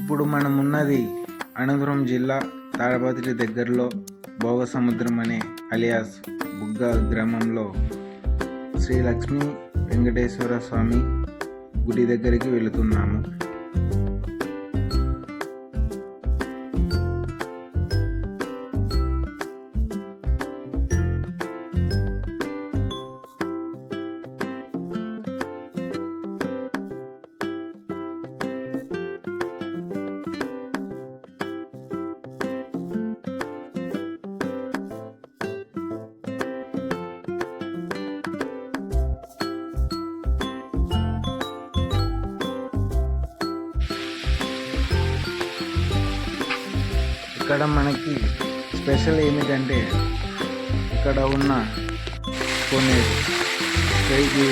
ఇప్పుడు మనం ఉన్నది అనంతపురం జిల్లా తాడపత్రి దగ్గరలో భోగసముద్రం అనే అలియాస్ బుగ్గ గ్రామంలో శ్రీ లక్ష్మీ వెంకటేశ్వర స్వామి గుడి దగ్గరికి వెళుతున్నాము. ఇక్కడ మనకి స్పెషల్ ఏమిటంటే ఇక్కడ ఉన్న కొన్నేరు ఇది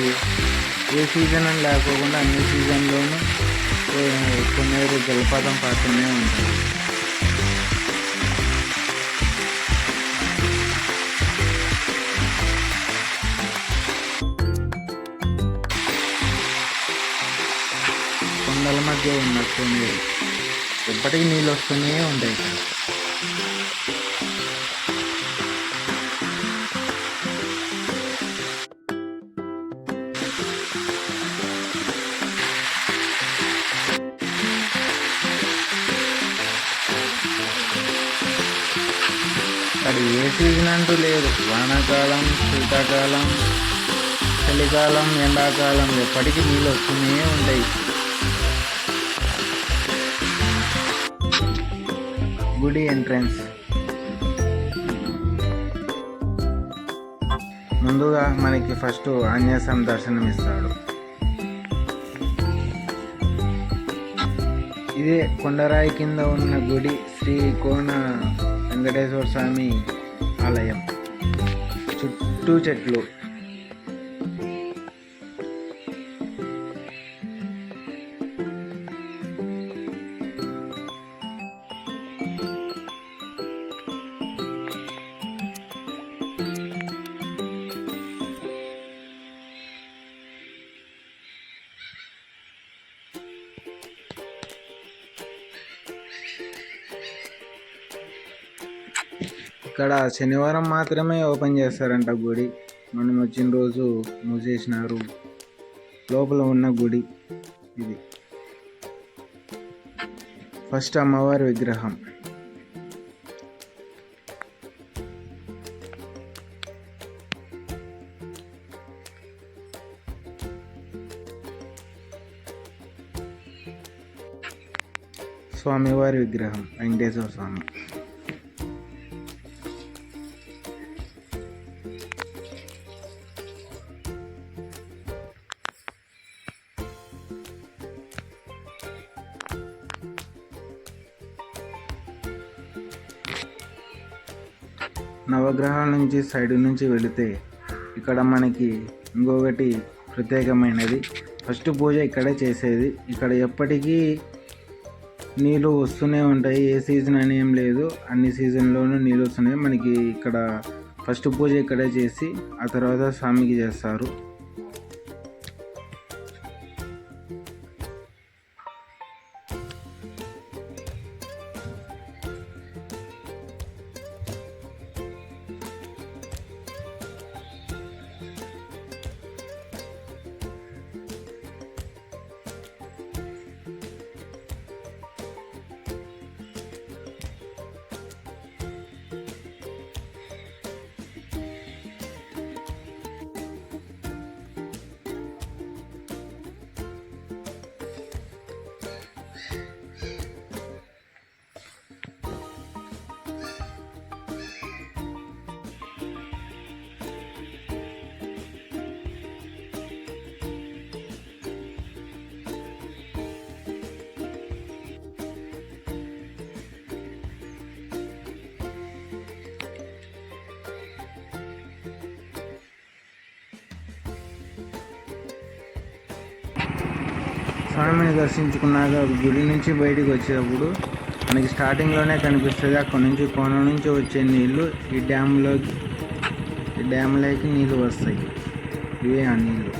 ఏ సీజన్ అని లేకోకుండా అన్ని సీజన్లోనూ కొన్నేరు జలపాతం పారుతూనే ఉంటుంది. కొండల మధ్య ఉన్న కొన్నేరు ఎప్పటికీ నీళ్ళు వస్తూనే ఉంటాయి. ఇక్కడ ఏ సీజన్ అంటూ లేదు, వానాకాలం, శీతాకాలం, చలికాలం, ఎండాకాలం ఎప్పటికీ నీళ్ళు వస్తూనే ఉంటాయి. గుడి ఎంట్రన్స్ ముందుగా మనకి ఫస్ట్ ఆంజనేయ స్వామి దర్శనం ఇస్తాడు. ఇదే కొండరాయి కింద ఉన్న గుడి శ్రీ కోన వెంకటేశ్వర స్వామి ఆలయం. చుట్టూ చెట్లు. ఇక్కడ శనివారం మాత్రమే ఓపెన్ చేస్తారంట గుడి. మనం వచ్చిన రోజు మూసేసినారు. లోపల ఉన్న గుడి ఇది. ఫస్ట్ అమ్మవారి విగ్రహం. స్వామివారి విగ్రహం వెంకటేశ్వర స్వామి. నవగ్రహాల నుంచి సైడ్ నుంచి వెళితే ఇక్కడ మనకి ఇంకొకటి ప్రత్యేకమైనది. ఫస్ట్ పూజ ఇక్కడే చేసేది. ఇక్కడ ఎప్పటికీ నీళ్ళు వస్తూనే ఉంటాయి. ఏ సీజన్ అని ఏం లేదు, అన్ని సీజన్లోనూ నీళ్ళు వస్తున్నాయి. మనకి ఇక్కడ ఫస్ట్ పూజ ఇక్కడే చేసి ఆ తర్వాత స్వామికి చేస్తారు. స్వామిని దర్శించుకున్నాక గుడి నుంచి బయటికి వచ్చేటప్పుడు మనకి స్టార్టింగ్లోనే కనిపిస్తుంది. అక్కడ నుంచి కోన నుంచి వచ్చే నీళ్ళు ఈ డ్యామ్లోకి నీళ్ళు వస్తాయి. ఇవే ఆ నీళ్ళు.